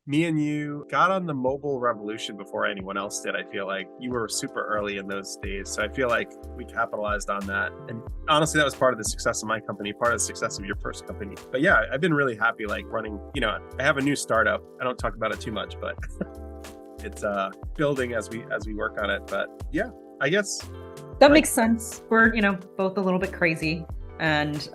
Me and you got on the mobile revolution before anyone else did. I feel like you were super early in those days. So I feel like we capitalized on that. And honestly, that was part of the success of my company, part of the success of your first company. But yeah, I've been really happy like running, I have a new startup. I don't talk about it too much, but it's building as we work on it. But yeah, I guess That like makes sense. We're, both a little bit crazy and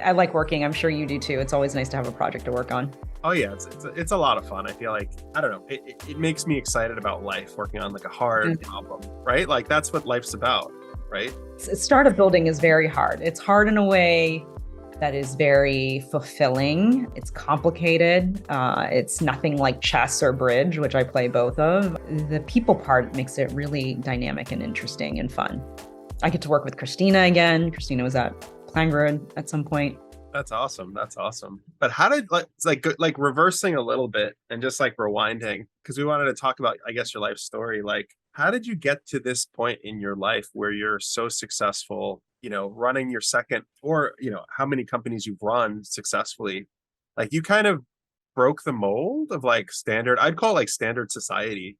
I like working. I'm sure you do too. It's always nice to have a project to work on. oh yeah, it's a lot of fun. I feel like I don't know, it makes me excited about life working on like a hard problem, right? Like that's what life's about, right? Startup building is very hard. It's hard in a way that is very fulfilling. It's complicated. It's nothing like chess or bridge, which I play both of. The people part makes it really dynamic and interesting and fun. I get to work with Christina again. Christina was at PlanGrid at some point. That's awesome. That's awesome. But how did like reversing a little bit and just like rewinding because we wanted to talk about I guess your life story. Like how did you get to this point in your life where you're so successful, running your second or, how many companies you've run successfully? Like you kind of broke the mold of like standard, I'd call it like standard society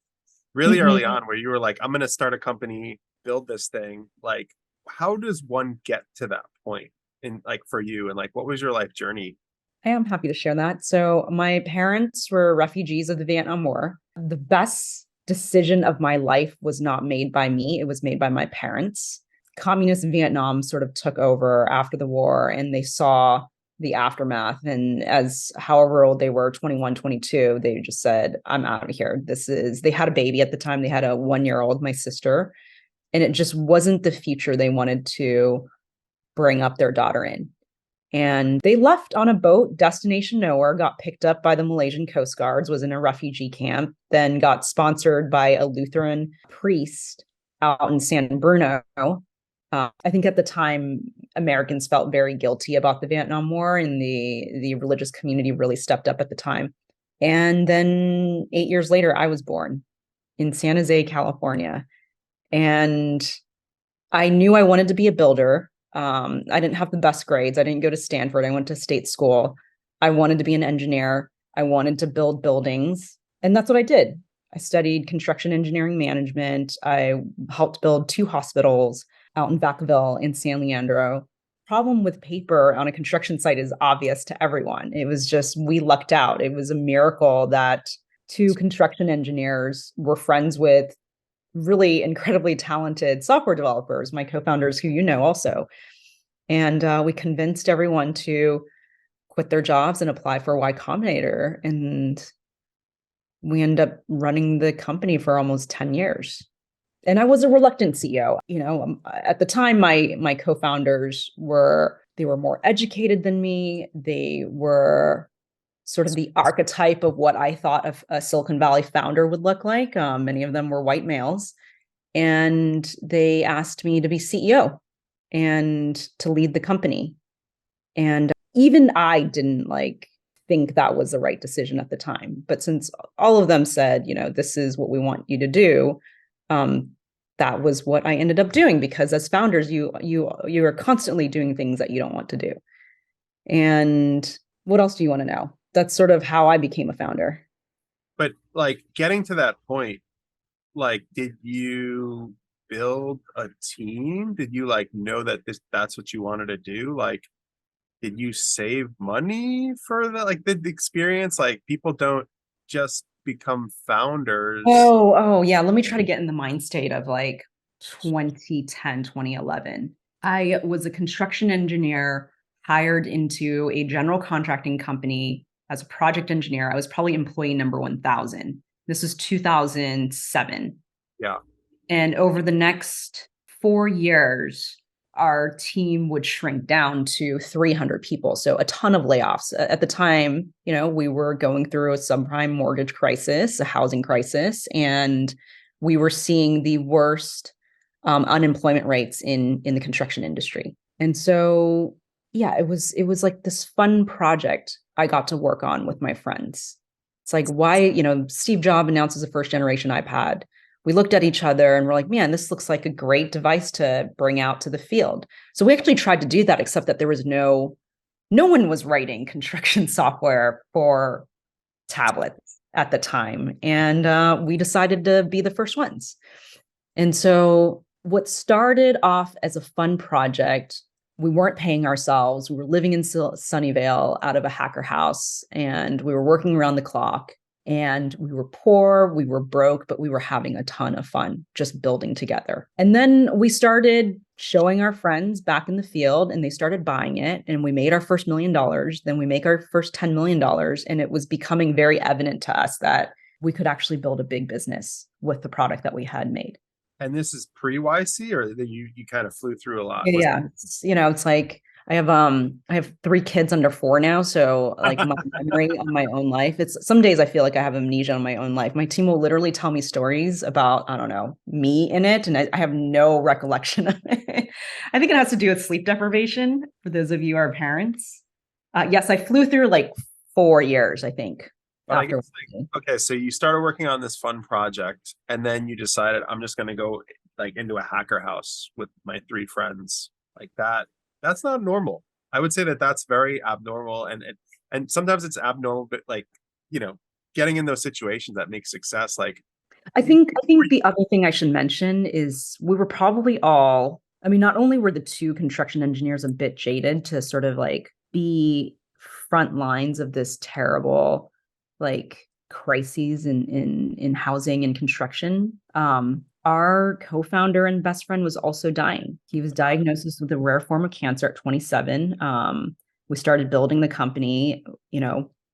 really early Mhm. on where you were like, I'm going to start a company, build this thing. Like how does one get to that point? In like for you and like what was your life journey? I am happy to share that. So, my parents were refugees of the Vietnam War. The best decision of my life was not made by me, it was made by my parents. Communist Vietnam sort of took over after the war and they saw the aftermath. And as however old they were, 21, 22, they just said, I'm out of here. They had a baby at the time. They had a 1 year old, my sister, and it just wasn't the future they wanted to bring up their daughter in. And they left on a boat, destination nowhere, got picked up by the Malaysian Coast Guards, was in a refugee camp, then got sponsored by a Lutheran priest out in San Bruno. I think at the time, Americans felt very guilty about the Vietnam War, and the religious community really stepped up at the time. And then 8 years later, I was born in San Jose, California. And I knew I wanted to be a builder. I didn't have the best grades. I didn't go to Stanford. I went to state school. I wanted to be an engineer. I wanted to build buildings. And that's what I did. I studied construction engineering management. I helped build two hospitals out in Vacaville in San Leandro. Problem with paper on a construction site is obvious to everyone. It was just, we lucked out. It was a miracle that two construction engineers were friends with really incredibly talented software developers, my co-founders who you know also. And we convinced everyone to quit their jobs and apply for Y Combinator. And we ended up running the company for almost 10 years. And I was a reluctant CEO. At the time, my co-founders they were more educated than me. They were sort of the archetype of what I thought of a Silicon Valley founder would look like. Many of them were white males. And they asked me to be CEO and to lead the company. And even I didn't think that was the right decision at the time. But since all of them said, this is what we want you to do, that was what I ended up doing, because as founders, you are constantly doing things that you don't want to do. And what else do you want to know? That's sort of how I became a founder. But like getting to that point, like did you build a team? Did you like know that that's what you wanted to do? Like did you save money for the experience? Like people don't just become founders. Oh, yeah. Let me try to get in the mind state of 2010, 2011. I was a construction engineer hired into a general contracting company as a project engineer. I was probably employee number 1,000. This was 2007. Yeah. And over the next 4 years, our team would shrink down to 300 people. So a ton of layoffs. At the time, we were going through a subprime mortgage crisis, a housing crisis, and we were seeing the worst unemployment rates in the construction industry. And so, yeah, it was like this fun project I got to work on with my friends. It's like, why, Steve Jobs announces the first generation iPad. We looked at each other and we're like, man, this looks like a great device to bring out to the field. So we actually tried to do that, except that there was no one was writing construction software for tablets. at the time. And we decided to be the first ones. And so what started off as a fun project, we weren't paying ourselves. We were living in Sunnyvale out of a hacker house, and we were working around the clock. And we were poor, we were broke, but we were having a ton of fun just building together. And then we started showing our friends back in the field, and they started buying it. And we made our first $1 million. Then we make our first $10 million. And it was becoming very evident to us that we could actually build a big business with the product that we had made. And this is pre-YC, or that you kind of flew through a lot? Yeah, it's like I have 3 kids under 4 now, so like my memory of my own life, it's some days I feel like I have amnesia on my own life. My team will literally tell me stories about, I don't know, me in it, and I have no recollection of it. I think it has to do with sleep deprivation for those of you who are parents. Yes, I flew through like 4 years, I think. But I guess okay, so you started working on this fun project, and then you decided I'm just going to go like into a hacker house with my 3 friends. Like that's not normal. I would say that that's very abnormal, and sometimes it's abnormal, but like, you know, getting in those situations that make success. Like, I think the other thing I should mention is we were probably all, I mean, not only were the 2 construction engineers a bit jaded to sort of like be front lines of this terrible like crises in housing and construction. Our co-founder and best friend was also dying. He was diagnosed with a rare form of cancer at 27. We started building the company,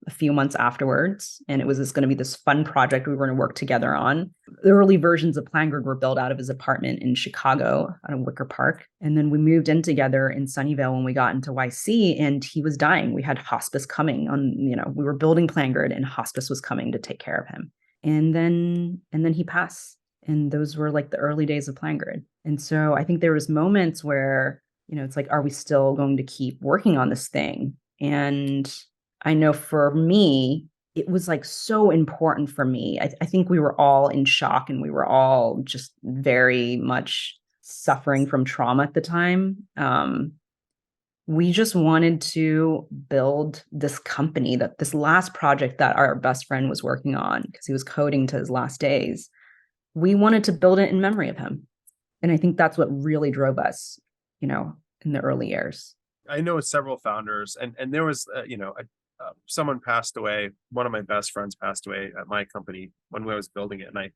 a few months afterwards, and it was going to be this fun project we were going to work together on. The early versions of PlanGrid were built out of his apartment in Chicago out of Wicker Park. And then we moved in together in Sunnyvale when we got into YC, and he was dying. We had hospice coming on, we were building PlanGrid and hospice was coming to take care of him. And then he passed. And those were like the early days of PlanGrid. And so I think there was moments where, it's like, are we still going to keep working on this thing? And I know for me, it was like so important for me. I think we were all in shock and we were all just very much suffering from trauma at the time. We just wanted to build this company, that this last project that our best friend was working on, because he was coding to his last days. We wanted to build it in memory of him. And I think that's what really drove us, in the early years. I know several founders, and there was, someone passed away. One of my best friends passed away at my company when I was building it, and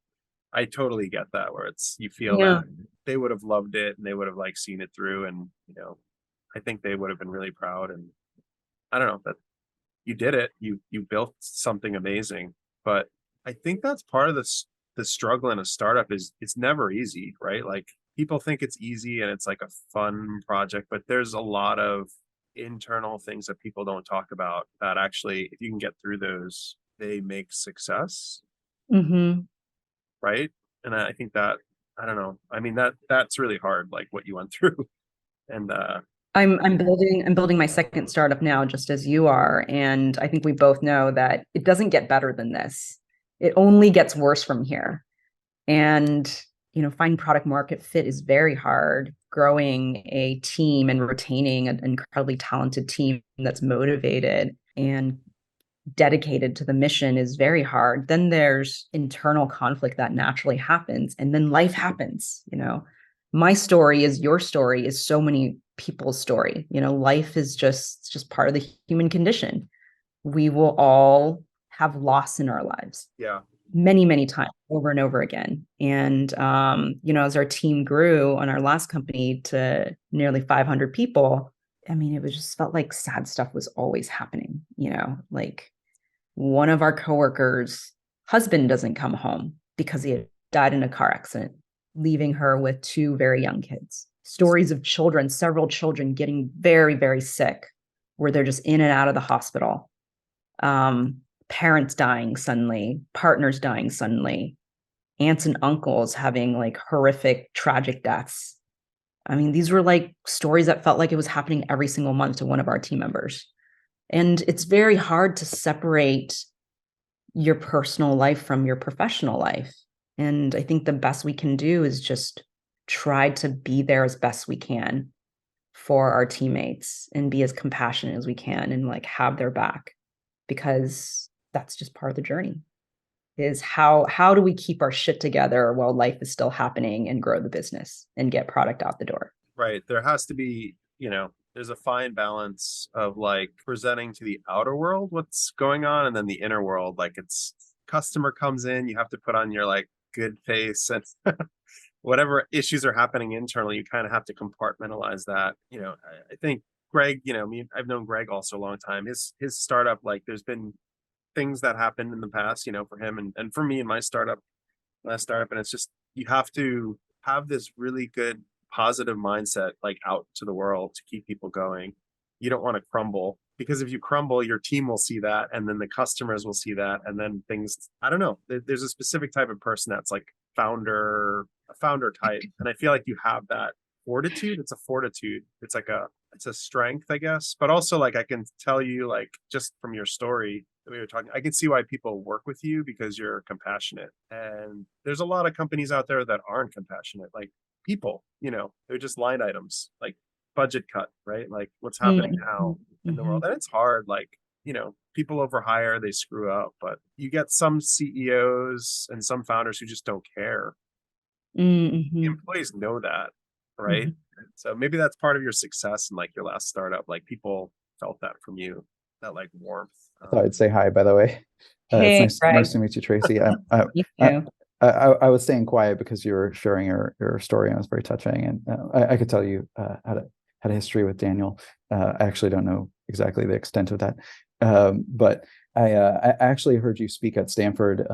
I totally get that, where it's, you feel that they would have loved it and they would have like seen it through, and I think they would have been really proud. And I don't know, that you did it. You built something amazing. But I think that's part of the struggle in a startup is it's never easy, right? Like, people think it's easy and it's like a fun project, but there's a lot of internal things that people don't talk about that actually, if you can get through those, they make success. Mm-hmm. Right. And I think that, I don't know, I mean, that's really hard, like what you went through. And I'm building my second startup now, just as you are. And I think we both know that it doesn't get better than this. It only gets worse from here. And, finding product market fit is very hard. Growing a team and retaining an incredibly talented team that's motivated and dedicated to the mission is very hard. Then there's internal conflict that naturally happens. And then life happens. My story is your story, is so many people's story. Life is just part of the human condition. We will all have loss in our lives. yeah. Many, many times, over and over again. And, as our team grew on our last company to nearly 500 people, I mean, it was just felt like sad stuff was always happening. Like one of our coworkers' husband doesn't come home because he had died in a car accident, leaving her with 2 very young kids. Stories of children, several children getting very, very sick, where they're just in and out of the hospital. Parents dying suddenly, partners dying suddenly, aunts and uncles having like horrific, tragic deaths. I mean, these were like stories that felt like it was happening every single month to one of our team members. And it's very hard to separate your personal life from your professional life. And I think the best we can do is just try to be there as best we can for our teammates and be as compassionate as we can and like have their back, because that's just part of the journey. is how do we keep our shit together while life is still happening and grow the business and get product out the door. Right. There has to be, there's a fine balance of like presenting to the outer world what's going on, and then the inner world, like it's customer comes in, you have to put on your like good face, and whatever issues are happening internally, you kind of have to compartmentalize that. I think Greg, I've known Greg also a long time. His startup, like there's been things that happened in the past, for him and for me in my last startup, and it's just you have to have this really good positive mindset like out to the world to keep people going. You don't want to crumble, because if you crumble, your team will see that, and then the customers will see that, and then things, I don't know. There's a specific type of person that's like a founder type, and I feel like you have that fortitude. It's a fortitude. It's a strength, I guess. But also, like, I can tell you, like, just from your story that we were talking, I can see why people work with you, because you're compassionate. And there's a lot of companies out there that aren't compassionate. Like people, they're just line items, like budget cut, right? Like what's happening now in the world. And it's hard, like, people overhire, they screw up, but you get some CEOs and some founders who just don't care. The employees know that, right? So maybe that's part of your success in like your last startup. Like people felt that from you, that like warmth. I thought I'd say hi, by the way. It's Hey, nice to meet you, Tracy. you too. I was staying quiet because you were sharing your story, and it was very touching. And I could tell you had a history with Daniel. I actually don't know exactly the extent of that, but I actually heard you speak at Stanford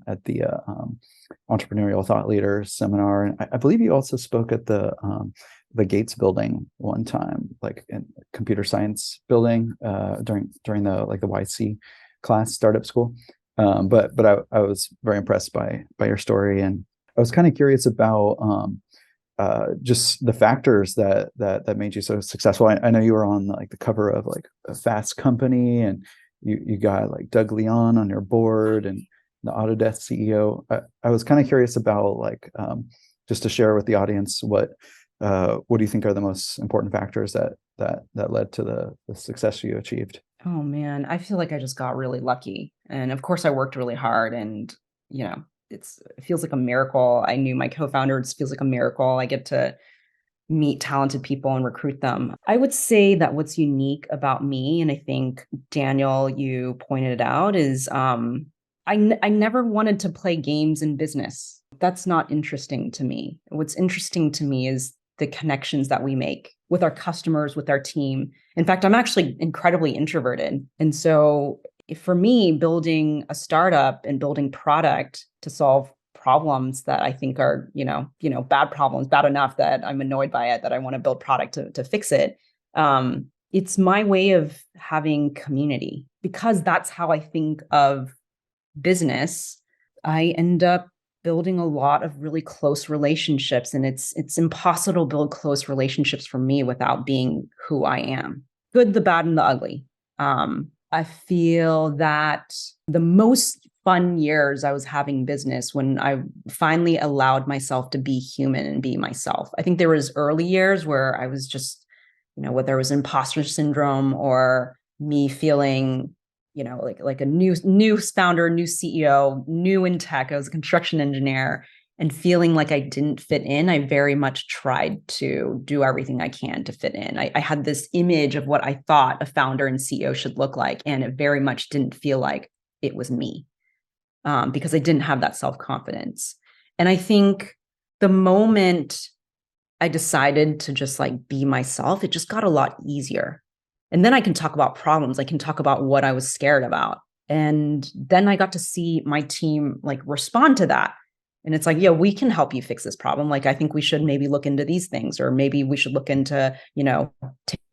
at the Entrepreneurial Thought Leaders Seminar, and I believe you also spoke at the Gates building one time, like in computer science building during the YC class, startup school. But I was very impressed by your story, and I was kind of curious about just the factors that made you so successful. I know you were on like the cover of like a Fast Company, and you got like Doug Leon on your board and the Autodesk CEO. I was kind of curious about like just to share with the audience what do you think are the most important factors that led to the success you achieved? Oh man, I feel like I just got really lucky. And of course I worked really hard, and it feels like a miracle. I knew my co-founder, it feels like a miracle. I get to meet talented people and recruit them. I would say that what's unique about me, and I think Daniel, you pointed it out, is I never wanted to play games in business. That's not interesting to me. What's interesting to me is the connections that we make with our customers, with our team. In fact, I'm actually incredibly introverted. And so for me, building a startup and building product to solve problems that I think are, bad problems, bad enough that I'm annoyed by it, that I want to build product to fix it. It's my way of having community, because that's how I think of business. I end up building a lot of really close relationships, and it's impossible to build close relationships for me without being who I am. Good, the bad, and the ugly. I feel that the most fun years I was having business when I finally allowed myself to be human and be myself. I think there was early years where I was just, whether it was imposter syndrome or me feeling like a new founder, new CEO, new in tech. I was a construction engineer, and feeling like I didn't fit in. I very much tried to do everything I can to fit in. I had this image of what I thought a founder and CEO should look like, and it very much didn't feel like it was me, because I didn't have that self-confidence. And I think the moment I decided to just like be myself, it just got a lot easier. And then I can talk about problems. I can talk about what I was scared about. And then I got to see my team like respond to that. And it's like, yeah, we can help you fix this problem. Like, I think we should maybe look into these things, or maybe we should look into,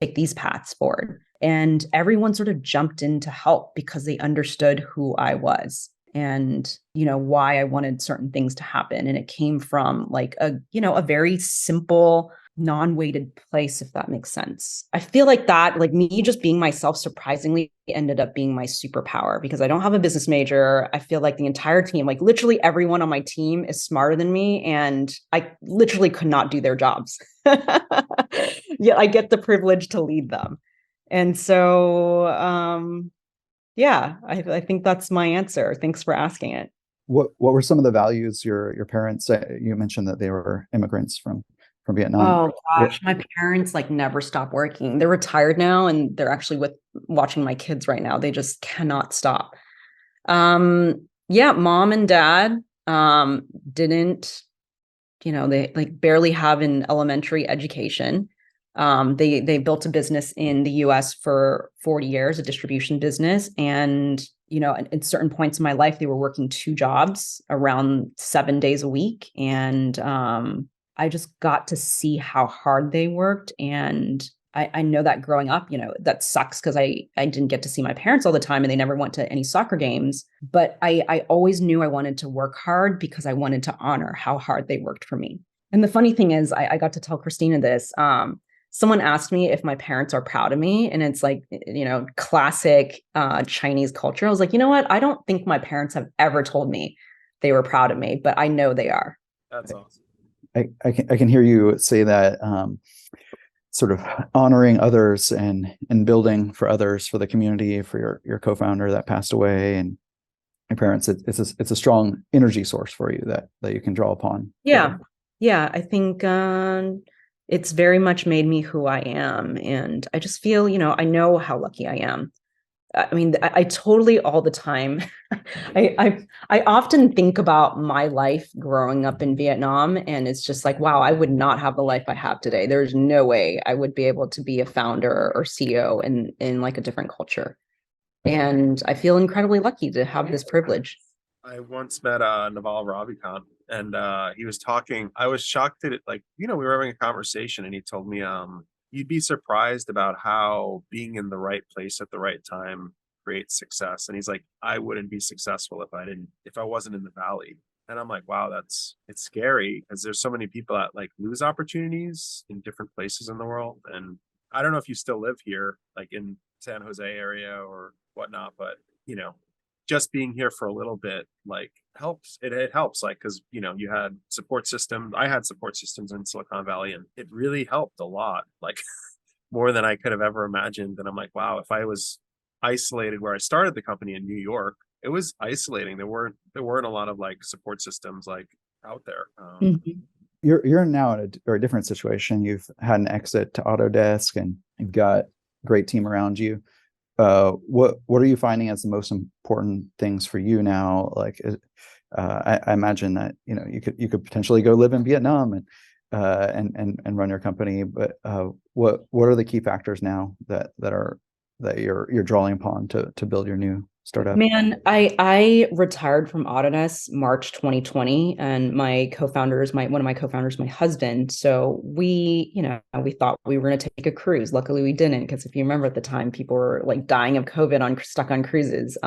take these paths forward. And everyone sort of jumped in to help because they understood who I was and, why I wanted certain things to happen. And it came from like a very simple, non-weighted place, if that makes sense. I feel like that, like me just being myself, surprisingly ended up being my superpower, because I don't have a business major. I feel like the entire team, like literally everyone on my team is smarter than me, and I literally could not do their jobs. Yet I get the privilege to lead them. And so, yeah, I think that's my answer. Thanks for asking it. what were some of the values your parents, you mentioned that they were immigrants from Vietnam. Oh gosh, my parents like never stop working. They're retired now and they're actually with watching my kids right now. They just cannot stop. Yeah, mom and dad didn't, they like barely have an elementary education. They built a business in the US for 40 years, a distribution business. And, at certain points in my life, they were working 2 jobs around 7 days a week. And I just got to see how hard they worked. And I know that growing up, that sucks because I didn't get to see my parents all the time and they never went to any soccer games. But I always knew I wanted to work hard because I wanted to honor how hard they worked for me. And the funny thing is, I got to tell Christina this. Someone asked me if my parents are proud of me. And it's like, classic Chinese culture. I was like, you know what? I don't think my parents have ever told me they were proud of me, but I know they are. That's awesome. I can hear you say that, sort of honoring others and building for others, for the community, for your co-founder that passed away, and your parents. It's a strong energy source for you that you can draw upon. Yeah. I think it's very much made me who I am, and I just feel, I know how lucky I am. I mean, I totally all the time. I often think about my life growing up in Vietnam, and it's just like, wow, I would not have the life I have today. There's no way I would be able to be a founder or CEO in like a different culture. And I feel incredibly lucky to have this privilege. I once met Naval Ravikant, and he was talking. I was shocked at it. Like, we were having a conversation, and he told me, you'd be surprised about how being in the right place at the right time creates success. And he's like, I wouldn't be successful if I wasn't in the valley. And I'm like, wow, it's scary because there's so many people that like lose opportunities in different places in the world. And I don't know if you still live here, like in San Jose area or whatnot, but just being here for a little bit like helps. It helps, like, because you had support systems. I had support systems in Silicon Valley, and it really helped a lot, like more than I could have ever imagined. And I'm like, wow, if I was isolated where I started the company in New York, it was isolating. There weren't a lot of like support systems like out there. You're now in a different situation. You've had an exit to Autodesk, and you've got a great team around you. What are you finding as the most important things for you now? Like, I imagine that you could potentially go live in Vietnam and run your company. But what are the key factors now that you're drawing upon to build your new startup? Man, I retired from Autodesk March 2020, and my co-founder is one of my co-founders, my husband. So we thought we were going to take a cruise. Luckily, we didn't, because if you remember at the time, people were like dying of COVID stuck on cruises.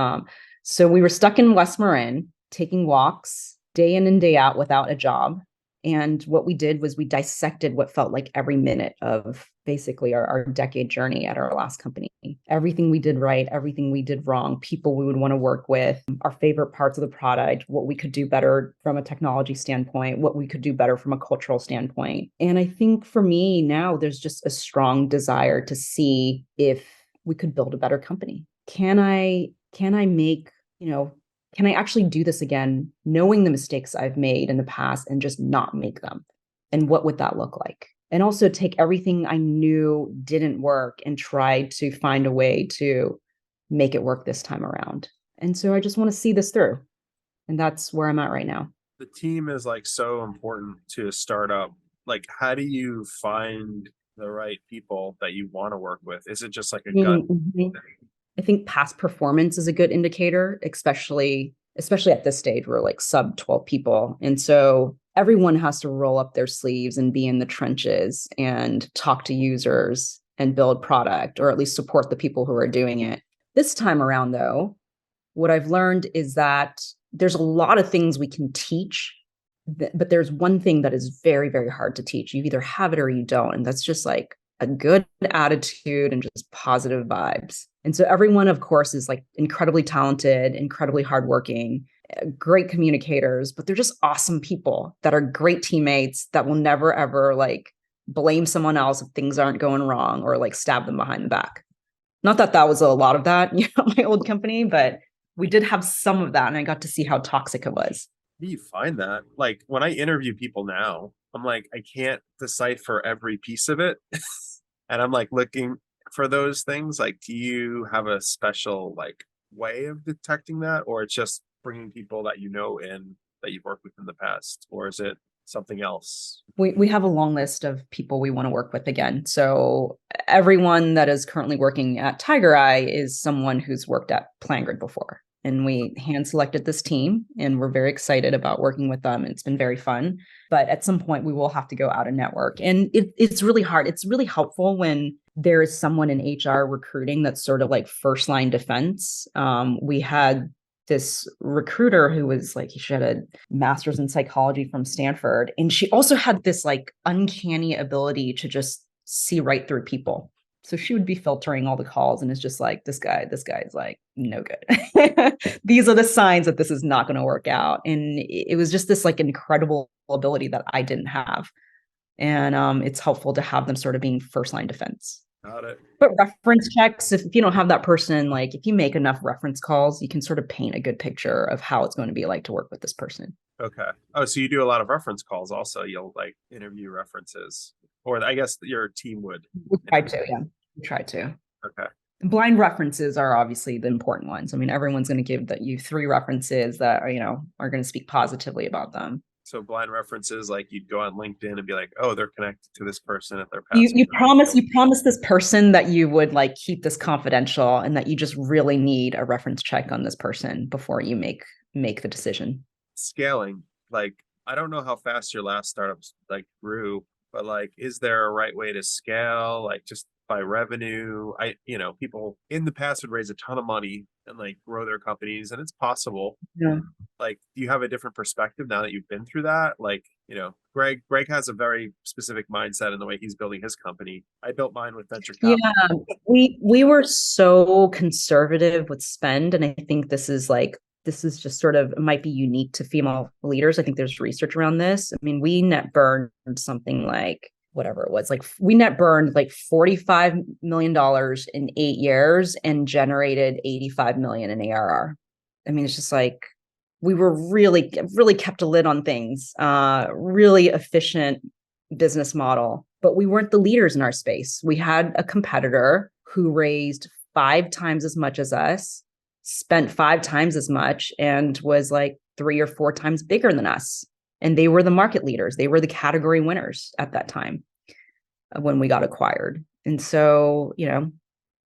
So we were stuck in West Marin, taking walks day in and day out without a job. And what we did was we dissected what felt like every minute of basically our decade journey at our last company. Everything we did right, everything we did wrong, people we would want to work with, our favorite parts of the product, what we could do better from a technology standpoint, what we could do better from a cultural standpoint. And I think for me now, there's just a strong desire to see if we could build a better company. Can I make, can I actually do this again, knowing the mistakes I've made in the past and just not make them? And what would that look like? And also take everything I knew didn't work and try to find a way to make it work this time around. And so I just want to see this through. And that's where I'm at right now. The team is like so important to a startup. Like, how do you find the right people that you want to work with? Is it just like a gut thing? I think past performance is a good indicator, especially at this stage, we're like sub 12 people. And so everyone has to roll up their sleeves and be in the trenches and talk to users and build product, or at least support the people who are doing it. This time around, though, what I've learned is that there's a lot of things we can teach, but there's one thing that is very, very hard to teach. You either have it or you don't. And that's just like a good attitude and just positive vibes. And so everyone, of course, is like incredibly talented, incredibly hardworking, great communicators, but they're just awesome people that are great teammates that will never, ever like blame someone else if things aren't going wrong or like stab them behind the back. Not that was a lot of that, my old company, but we did have some of that, and I got to see how toxic it was. How do you find that? Like when I interview people now, I'm like, I can't decipher every piece of it. And I'm like looking for those things. Like, do you have a special like way of detecting that? Or it's just bringing people that you know in that you've worked with in the past? Or is it something else? We have a long list of people we want to work with again. So everyone that is currently working at TigerEye is someone who's worked at PlanGrid before. And we hand selected this team, and we're very excited about working with them. It's been very fun. But at some point, we will have to go out and network. And it's really hard. It's really helpful when there is someone in HR recruiting that's sort of like first line defense. We had this recruiter who was like, she had a master's in psychology from Stanford. And she also had this like uncanny ability to just see right through people. So she would be filtering all the calls and it's just like, this guy is like, no good. These are the signs that this is not going to work out. And it was just this like incredible ability that I didn't have. And it's helpful to have them sort of being first line defense. Got it. But reference checks, if you don't have that person, like if you make enough reference calls, you can sort of paint a good picture of how it's going to be like to work with this person. Okay. Oh, so you do a lot of reference calls also. You'll like interview references. Or I guess your team would. We try to, yeah. We try to. Okay. Blind references are obviously the important ones. I mean, everyone's going to give you 3 references that are, are going to speak positively about them. So blind references, like you'd go on LinkedIn and be like, oh, they're connected to this person at their past. You promise this person that you would like keep this confidential and that you just really need a reference check on this person before you make the decision. Scaling, like I don't know how fast your last startups like grew, but like, is there a right way to scale? Like just by revenue? People in the past would raise a ton of money and like grow their companies, and it's possible. Yeah. Like, do you have a different perspective now that you've been through that? Like, Greg has a very specific mindset in the way he's building his company. I built mine with venture capital. Yeah, we were so conservative with spend, and I think this is just sort of, it might be unique to female leaders. I think there's research around this. I mean, we net burned something like whatever it was, like we net burned like $45 million in 8 years and generated 85 million in ARR. I mean, it's just like, we were really, really kept a lid on things, really efficient business model, but we weren't the leaders in our space. We had a competitor who raised 5 times as much as us, spent 5 times as much, and was like 3 or 4 times bigger than us. And they were the market leaders. They were the category winners at that time when we got acquired. And so,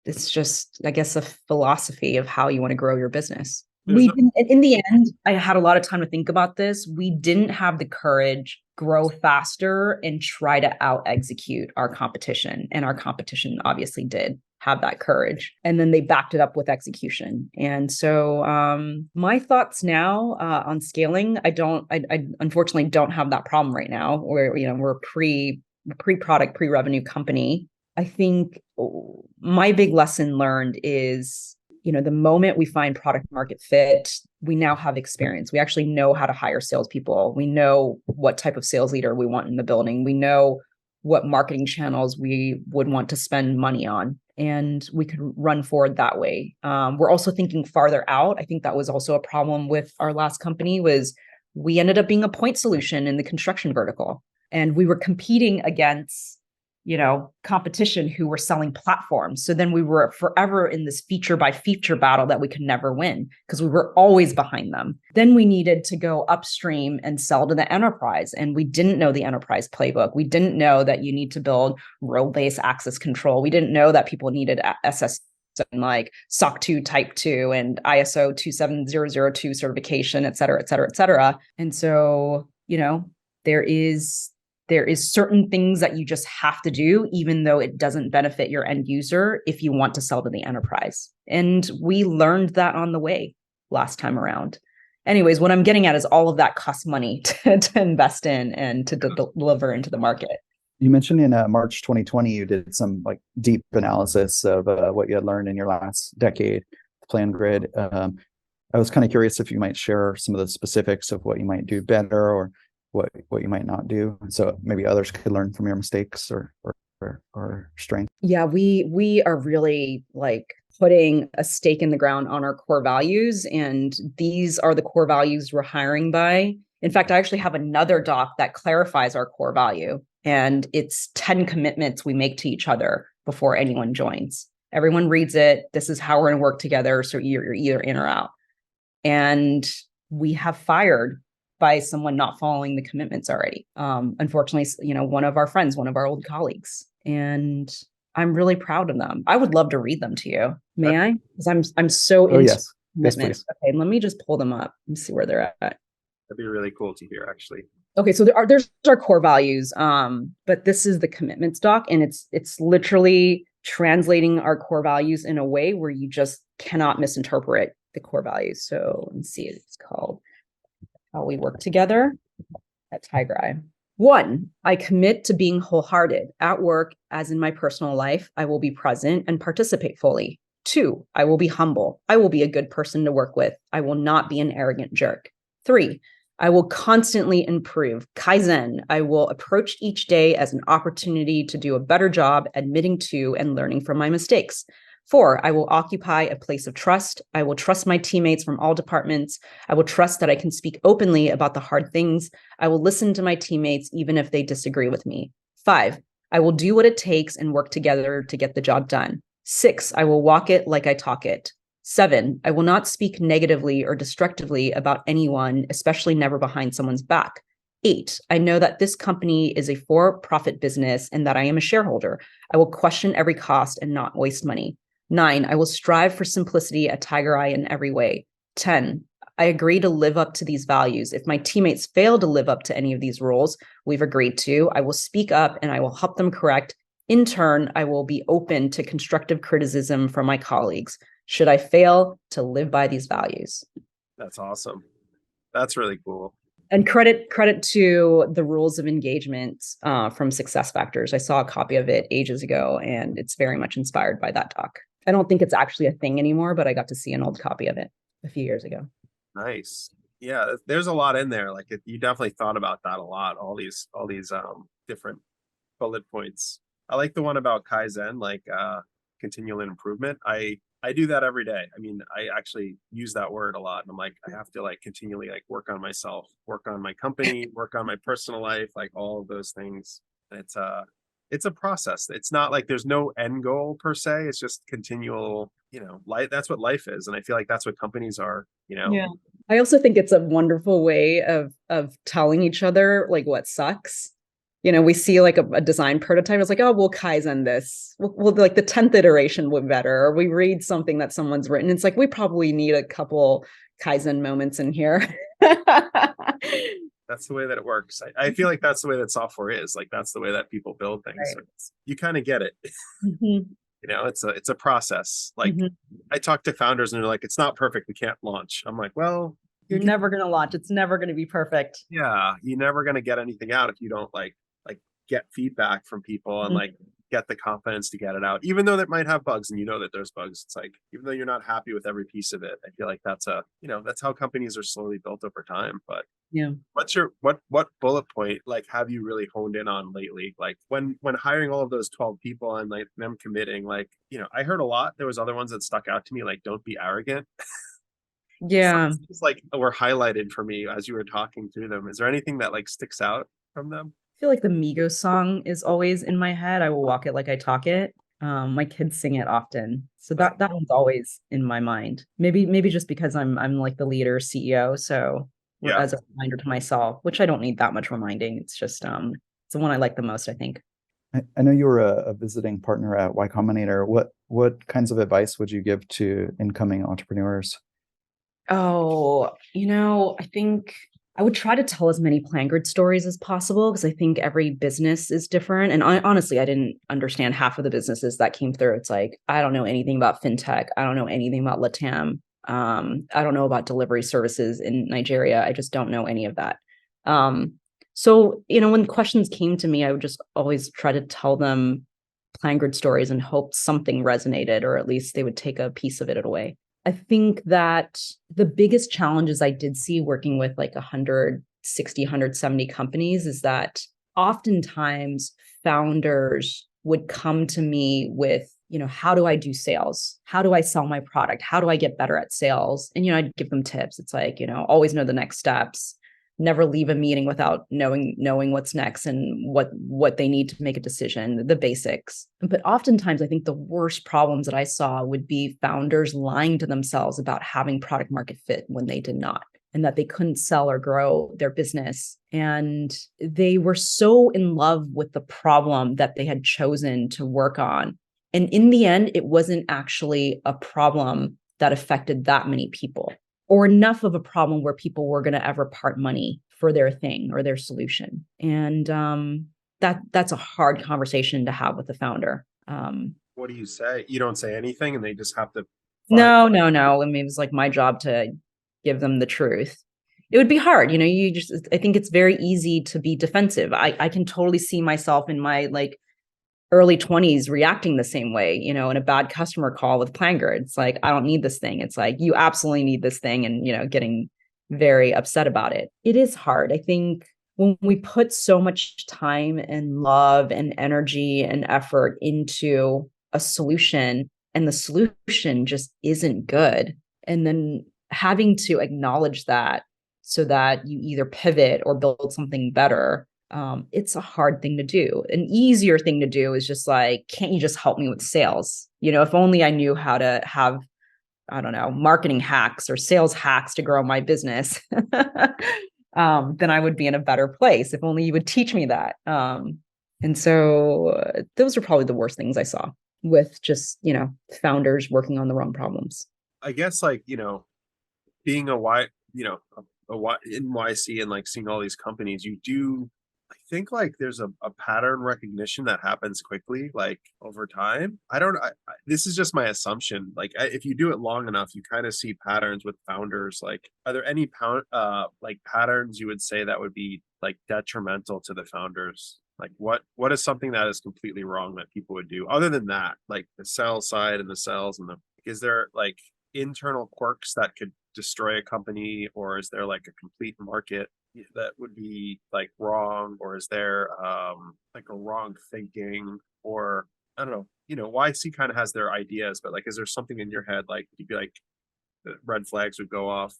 it's just, I guess, a philosophy of how you want to grow your business. In the end, I had a lot of time to think about this. We didn't have the courage, grow faster and try to out execute our competition. And our competition obviously did have that courage. And then they backed it up with execution. And so my thoughts now on scaling, I unfortunately don't have that problem right now, where, we're a pre-product, pre-revenue company. I think my big lesson learned is, the moment we find product market fit, we now have experience. We actually know how to hire salespeople. We know what type of sales leader we want in the building. We know what marketing channels we would want to spend money on, and we could run forward that way. We're also thinking farther out. I think that was also a problem with our last company, was we ended up being a point solution in the construction vertical, and we were competing against competition who were selling platforms. So then we were forever in this feature by feature battle that we could never win because we were always behind them. Then we needed to go upstream and sell to the enterprise. And we didn't know the enterprise playbook. We didn't know that you need to build role-based access control. We didn't know that people needed SS and like SOC 2 type 2 and ISO 27002 certification, et cetera, et cetera, et cetera. And so, there is certain things that you just have to do, even though it doesn't benefit your end user, if you want to sell to the enterprise. And we learned that on the way last time around. Anyways, what I'm getting at is all of that costs money to invest in and to deliver into the market. You mentioned in March 2020, you did some like deep analysis of what you had learned in your last decade, PlanGrid. I was kind of curious if you might share some of the specifics of what you might do better or what you might not do, so maybe others could learn from your mistakes or strengths. Yeah, we are really like putting a stake in the ground on our core values. And these are the core values we're hiring by. In fact, I actually have another doc that clarifies our core value. And it's 10 commitments we make to each other before anyone joins. Everyone reads it. This is how we're going to work together. So you're either in or out. And we have fired by someone not following the commitments already. Unfortunately, one of our friends, one of our old colleagues, and I'm really proud of them. I would love to read them to you. May I? Because I'm so into yes, commitment. please. Okay, let me just pull them up and see where they're at. That'd be really cool to hear, actually. Okay, so there's our core values, but this is the commitments doc, and it's literally translating our core values in a way where you just cannot misinterpret the core values. So let's see, it's called How We Work Together at TigerEye. 1, I commit to being wholehearted at work as in my personal life. I will be present and participate fully. 2, I will be humble. I will be a good person to work with. I will not be an arrogant jerk. 3, I will constantly improve. Kaizen. I will approach each day as an opportunity to do a better job admitting to and learning from my mistakes. 4, I will occupy a place of trust. I will trust my teammates from all departments. I will trust that I can speak openly about the hard things. I will listen to my teammates even if they disagree with me. 5, I will do what it takes and work together to get the job done. 6, I will walk it like I talk it. 7, I will not speak negatively or destructively about anyone, especially never behind someone's back. 8, I know that this company is a for-profit business and that I am a shareholder. I will question every cost and not waste money. 9, I will strive for simplicity at TigerEye in every way. 10, I agree to live up to these values. If my teammates fail to live up to any of these roles we've agreed to, I will speak up and I will help them correct. In turn, I will be open to constructive criticism from my colleagues should I fail to live by these values. That's awesome. That's really cool. And credit to the rules of engagement from Success Factors. I saw a copy of it ages ago, and it's very much inspired by that doc. I don't think it's actually a thing anymore, but I got to see an old copy of it a few years ago. Nice. Yeah, there's a lot in there. Like you definitely thought about that a lot. All these different bullet points. I like the one about Kaizen, like continual improvement. I do that every day. I mean, I actually use that word a lot. And I'm like, I have to like continually like work on myself, work on my company, work on my personal life, like all of those things. And it's a process. It's not like there's no end goal per se. It's just continual, life. That's what life is. And I feel like that's what companies are, Yeah. I also think it's a wonderful way of telling each other like what sucks. We see like a design prototype. It's like, oh, we'll Kaizen this. We'll like the 10th iteration would better. Or we read something that someone's written. It's like, we probably need a couple Kaizen moments in here. That's the way that it works. I feel like that's the way that software is. Like that's the way that people build things. Right. So you kind of get it. Mm-hmm. It's a process. Like I talk to founders and they're like, it's not perfect. We can't launch. I'm like, well, you're never going to launch. It's never going to be perfect. Yeah. You're never going to get anything out if you don't like get feedback from people and like get the confidence to get it out, even though that might have bugs and that there's bugs. It's like, even though you're not happy with every piece of it, I feel like that's that's how companies are slowly built over time. But yeah, what bullet point like have you really honed in on lately? Like when hiring all of those 12 people and like them committing, like, I heard a lot. There was other ones that stuck out to me, like don't be arrogant. Yeah. So it's like were highlighted for me as you were talking through them. Is there anything that like sticks out from them? I feel like the Migos song is always in my head. I will walk it like I talk it. My kids sing it often, so that one's always in my mind. Maybe just because I'm like the leader CEO, so as a reminder to myself, which I don't need that much reminding. It's just it's the one I like the most, I think. I know you were a visiting partner at Y Combinator. What kinds of advice would you give to incoming entrepreneurs? Oh, I think I would try to tell as many PlanGrid stories as possible because I think every business is different. And honestly, I didn't understand half of the businesses that came through. It's like, I don't know anything about fintech. I don't know anything about LATAM. I don't know about delivery services in Nigeria. I just don't know any of that. So, when questions came to me, I would just always try to tell them PlanGrid stories and hope something resonated, or at least they would take a piece of it away. I think that the biggest challenges I did see working with like 160, 170 companies is that oftentimes founders would come to me with how do I do sales? How do I sell my product? How do I get better at sales? And, I'd give them tips. It's like, always know the next steps, never leave a meeting without knowing what's next and what they need to make a decision, the basics. But oftentimes I think the worst problems that I saw would be founders lying to themselves about having product market fit when they did not, and that they couldn't sell or grow their business. And they were so in love with the problem that they had chosen to work on. And in the end, it wasn't actually a problem that affected that many people, or enough of a problem where people were going to ever part money for their thing or their solution. And that's a hard conversation to have with the founder. What do you say? You don't say anything and they just have to No. I mean, it was like my job to give them the truth. It would be hard. I think it's very easy to be defensive. I can totally see myself in my early 20s reacting the same way, in a bad customer call with PlanGrid. It's like, I don't need this thing. It's like, you absolutely need this thing, and, getting very upset about it. It is hard. I think when we put so much time and love and energy and effort into a solution and the solution just isn't good, and then having to acknowledge that so that you either pivot or build something better, it's a hard thing to do. An easier thing to do is just like, can't you just help me with sales? If only I knew how to have, I don't know, marketing hacks or sales hacks to grow my business, then I would be in a better place. If only you would teach me that. And so those are probably the worst things I saw with just, founders working on the wrong problems. I guess being a Y, in YC and seeing all these companies, you do, I think there's a pattern recognition that happens quickly, over time. This is just my assumption. If you do it long enough, you kind of see patterns with founders. Are there any patterns you would say that would be detrimental to the founders? What is something that is completely wrong that people would do other than that, the sales side and the sales is there internal quirks that could destroy a company, or is there a complete market that would be wrong, or is there a wrong thinking, or I don't know, YC kind of has their ideas, but is there something in your head you'd be the red flags would go off?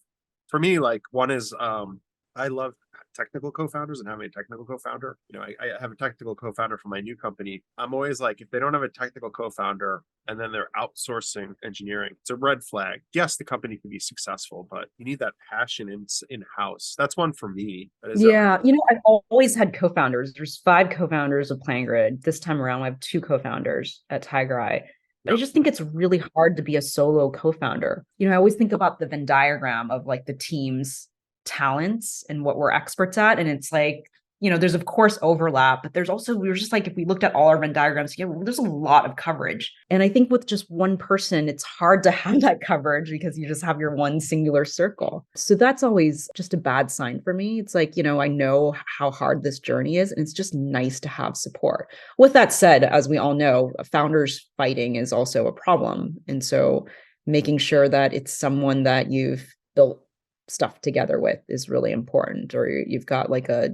For me, one is I love technical co-founders and having a technical co-founder. I have a technical co-founder for my new company. I'm always if they don't have a technical co-founder and then they're outsourcing engineering, it's a red flag. Yes, the company can be successful, but you need that passion in-house. That's one for me. Yeah. I've always had co-founders. There's 5 co-founders of PlanGrid. This time around, I have 2 co-founders at TigerEye. But I just think it's really hard to be a solo co-founder. I always think about the Venn diagram of the team's talents and what we're experts at. And it's there's of course overlap, but there's also, we were just if we looked at all our Venn diagrams, there's a lot of coverage. And I think with just one person, it's hard to have that coverage because you just have your one singular circle. So that's always just a bad sign for me. It's I know how hard this journey is, and it's just nice to have support. With that said, as we all know, founders fighting is also a problem. And so making sure that it's someone that you've built stuff together with is really important, or you've got a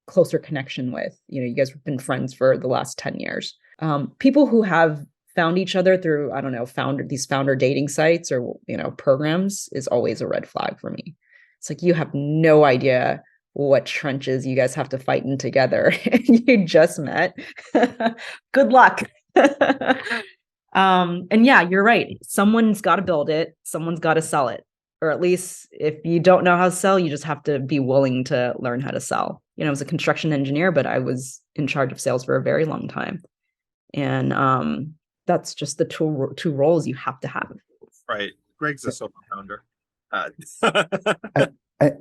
closer connection with, you guys have been friends for the last 10 years. People who have found each other through, I don't know, these founder dating sites or, programs is always a red flag for me. It's you have no idea what trenches you guys have to fight in together and you just met. Good luck. And yeah, you're right. Someone's got to build it. Someone's got to sell it. Or at least if you don't know how to sell, you just have to be willing to learn how to sell. I was a construction engineer, but I was in charge of sales for a very long time. And that's just the two roles you have to have. Right. Greg's a solo founder. I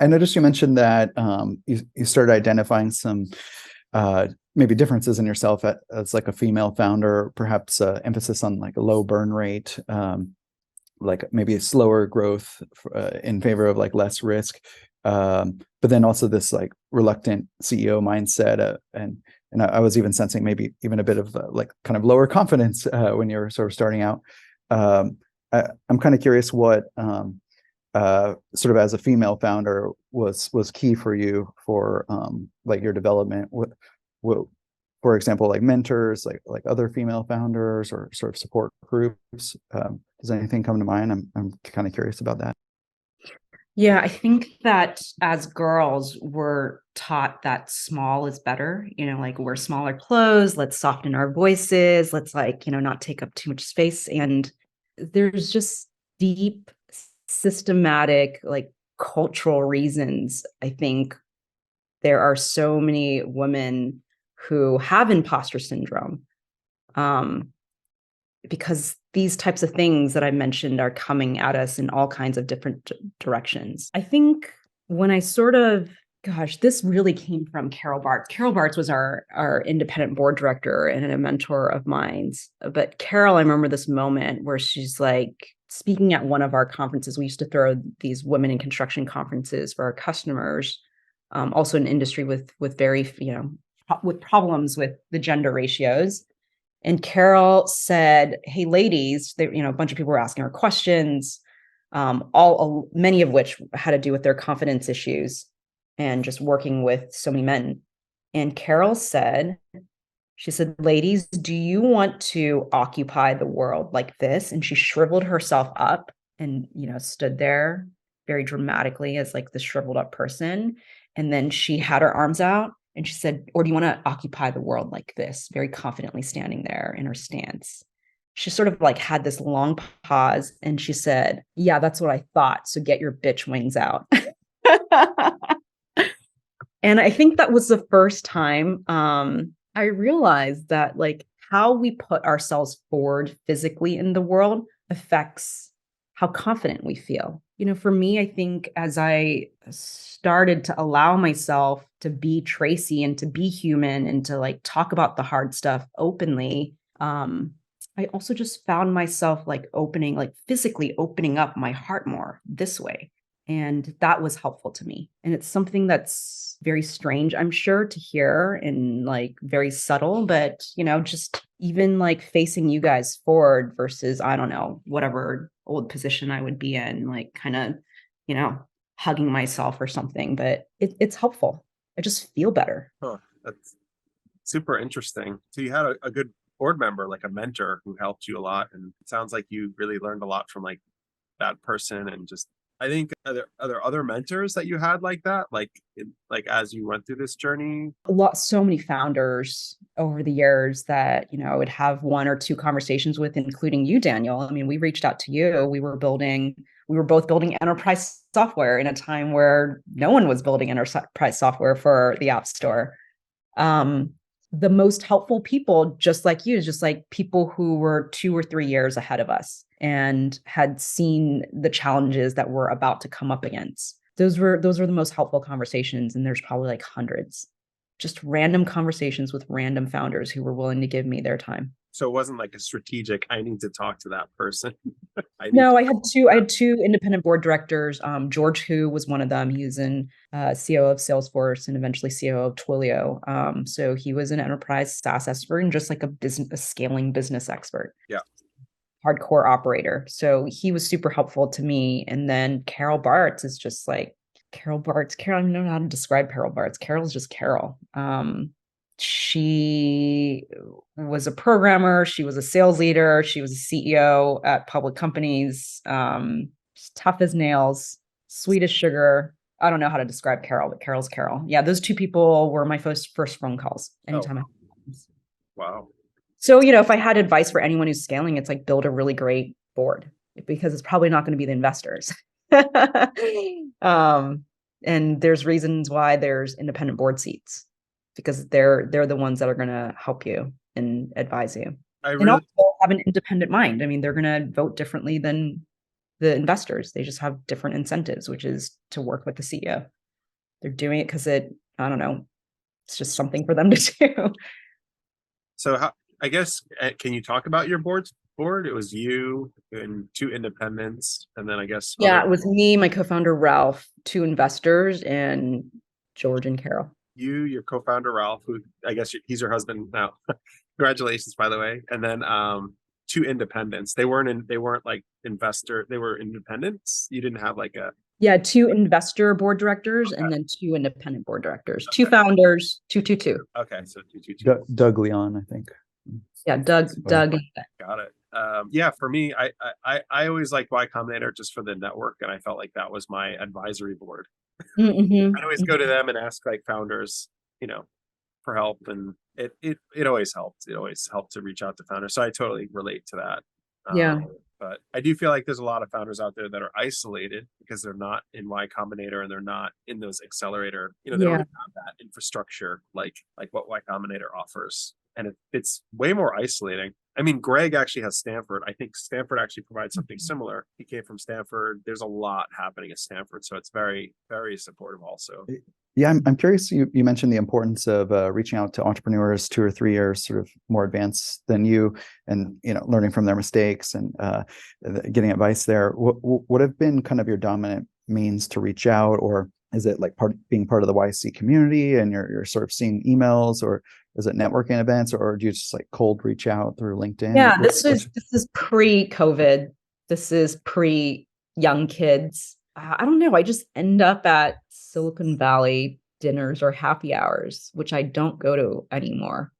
noticed you mentioned that you started identifying some maybe differences in yourself as a female founder, perhaps emphasis on a low burn rate, maybe a slower growth in favor of less risk, but then also this reluctant CEO mindset, and I was even sensing maybe even a bit of kind of lower confidence when you're sort of starting out. I'm kind of curious what sort of as a female founder was key for you for your development. What for example, like mentors, like other female founders or sort of support groups? Does anything come to mind? I'm kind of curious about that. Yeah, I think that as girls, we're taught that small is better, like wear smaller clothes, let's soften our voices, let's not take up too much space. And there's just deep, systematic, cultural reasons. I think there are so many women who have imposter syndrome, because these types of things that I mentioned are coming at us in all kinds of different directions. I think when I this really came from Carol Bartz. Carol Bartz was our independent board director and a mentor of mine. But Carol, I remember this moment where she's speaking at one of our conferences. We used to throw these women in construction conferences for our customers, also an industry with very, with problems with the gender ratios. And Carol said, "Hey, ladies," a bunch of people were asking her questions, many of which had to do with their confidence issues and just working with so many men. And Carol said, "Ladies, do you want to occupy the world like this?" And she shriveled herself up and, stood there very dramatically as this shriveled up person. And then she had her arms out and she said, "Or do you want to occupy the world like this?" Very confidently standing there in her stance. She sort of had this long pause and she said, "Yeah, that's what I thought. So get your bitch wings out." And I think that was the first time I realized that how we put ourselves forward physically in the world affects how confident we feel. For me, I think as I started to allow myself to be Tracy and to be human and to talk about the hard stuff openly, I also just found myself physically opening up my heart more this way. And that was helpful to me. And it's something that's very strange, I'm sure, to hear and very subtle, but just even facing you guys forward versus, I don't know, whatever old position I would be in, kind of, hugging myself or something, but it's helpful. I just feel better. Huh, that's super interesting. So you had a good board member, like a mentor who helped you a lot. And it sounds like you really learned a lot from that person. And just, I think, are there other mentors that you had like that, as you went through this journey? So many founders over the years that, I would have one or two conversations with, including you, Daniel. I mean, we reached out to you. We were both building enterprise software in a time where no one was building enterprise software for the App Store. The most helpful people, just like you, just like people who were 2 or 3 years ahead of us and had seen the challenges that we're about to come up against. Those were the most helpful conversations. And there's probably hundreds, just random conversations with random founders who were willing to give me their time. So it wasn't a strategic, I need to talk to that person. No, I had two independent board directors. George, who was one of them. He was in COO of Salesforce and eventually COO of Twilio. So he was an enterprise SaaS expert and just a scaling business expert. Yeah. Hardcore operator. So he was super helpful to me. And then Carol Bartz is just Carol Bartz. Carol, I don't know how to describe Carol Bartz. Carol's just Carol. She was a programmer. She was a sales leader. She was a CEO at public companies. Tough as nails, sweet as sugar. I don't know how to describe Carol, but Carol's Carol. Yeah, those two people were my first phone calls. Anytime. Wow. So, if I had advice for anyone who's scaling, it's build a really great board, because it's probably not going to be the investors. And there's reasons why there's independent board seats, because they're the ones that are going to help you and advise you. And also have an independent mind. I mean, they're going to vote differently than the investors. They just have different incentives, which is to work with the CEO. They're doing it because I don't know, it's just something for them to do. So I guess, can you talk about your board? It was you and 2 independents, and then I guess it was me, my co-founder Ralph, 2 investors, and George and Carol. Your co-founder Ralph, who I guess he's your husband now. Congratulations, by the way. And then 2 independents. They weren't investor. They were independents. You didn't have Yeah, 2 investor board directors and then 2 independent board directors. 2 founders, 2. Okay, so 2. Doug Leon, I think. Yeah, Doug. Got it. Yeah, for me, I always liked Y Combinator just for the network, and I felt like that was my advisory board. Mm-hmm. I'd always go to them and ask like founders, for help, and it always helped. It always helped to reach out to founders. So I totally relate to that. Yeah. But I do feel like there's a lot of founders out there that are isolated because they're not in Y Combinator and they're not in those accelerator. They don't have that infrastructure like what Y Combinator offers, and it's way more isolating. I mean, Greg actually has Stanford. I think Stanford actually provides something similar. He came from Stanford. There's a lot happening at Stanford, so it's very, very supportive also. Yeah, I'm curious. You mentioned the importance of reaching out to entrepreneurs 2 or 3 years sort of more advanced than you, and learning from their mistakes and getting advice there. What have been kind of your dominant means to reach out, or is it like being part of the YC community and you're sort of seeing emails, or is it networking events, or do you just like cold reach out through LinkedIn? Yeah, this is pre-COVID. This is pre-young kids. I don't know. I just end up at Silicon Valley dinners or happy hours, which I don't go to anymore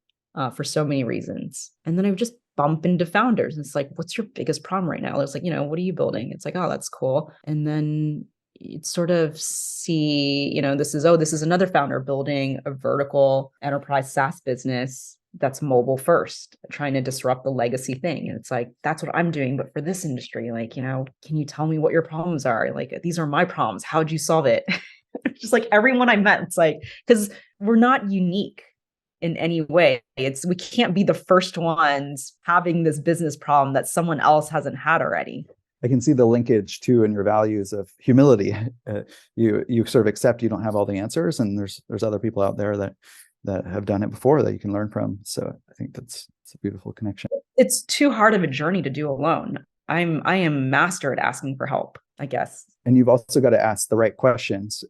for so many reasons. And then I would just bump into founders. And it's like, what's your biggest problem right now? It's like, what are you building? It's like, oh, that's cool. And then you'd sort of see, this is another founder building a vertical enterprise SaaS business that's mobile first, trying to disrupt the legacy thing. And it's like, that's what I'm doing, but for this industry, like, can you tell me what your problems are? Like, these are my problems. How'd you solve it? Just like everyone I met, it's like, because we're not unique in any way. We can't be the first ones having this business problem that someone else hasn't had already. I can see the linkage too in your values of humility. You sort of accept you don't have all the answers, and there's other people out there that have done it before that you can learn from. So I think it's a beautiful connection. It's too hard of a journey to do alone. I am master at asking for help, I guess. And you've also got to ask the right questions.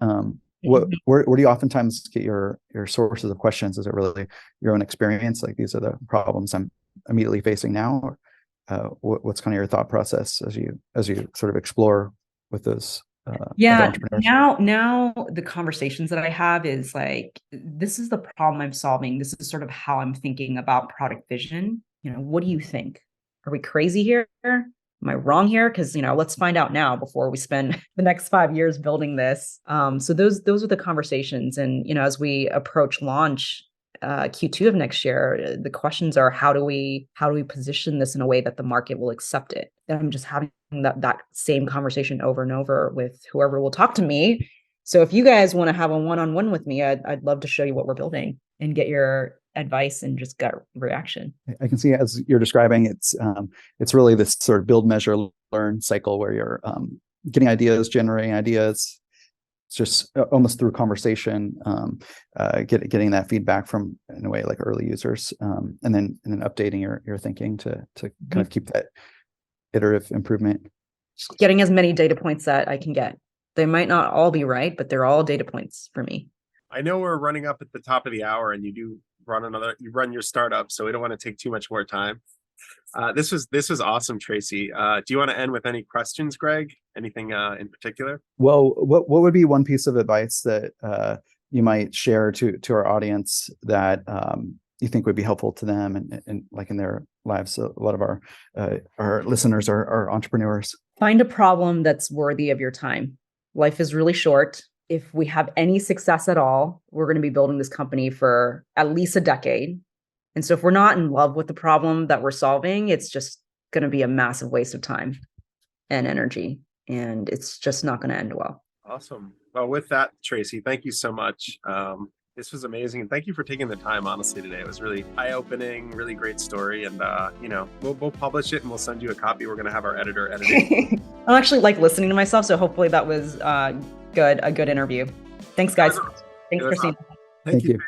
Where do you oftentimes get your sources of questions? Is it really your own experience? Like, these are the problems I'm immediately facing now? Or, what's kind of your thought process as you sort of explore with those? Now the conversations that I have is like, this is the problem I'm solving. This is sort of how I'm thinking about product vision. What do you think? Are we crazy here? Am I wrong here? Because, let's find out now before we spend the next 5 years building this. So those are the conversations. And, as we approach launch, Q2 of next year, the questions are, how do we position this in a way that the market will accept it? And I'm just having that same conversation over and over with whoever will talk to me. So if you guys want to have a one-on-one with me, I'd love to show you what we're building and get your advice and just gut reaction. I can see, as you're describing, it's really this sort of build, measure, learn cycle where you're getting ideas, generating ideas. It's just almost through conversation, getting that feedback from, in a way, like early users, and then updating your thinking to kind of keep that iterative improvement. Getting as many data points that I can get. They might not all be right, but they're all data points for me. I know we're running up at the top of the hour, and you run your startup, so we don't want to take too much more time. This was awesome, Tracy. Do you want to end with any questions, Greg? Anything in particular? Well, what would be one piece of advice that you might share to our audience that you think would be helpful to them and like in their lives? So a lot of our listeners are entrepreneurs. Find a problem that's worthy of your time. Life is really short. If we have any success at all, we're going to be building this company for at least a decade. And so if we're not in love with the problem that we're solving, it's just going to be a massive waste of time and energy. And it's just not going to end well. Awesome. Well, with that, Tracy, thank you so much. This was amazing. And thank you for taking the time, honestly, today. It was really eye-opening, really great story. And, we'll publish it and we'll send you a copy. We're going to have our editor edit it. I actually like listening to myself. So hopefully that was a good interview. Thanks, guys. Thanks for seeing me. Thank you.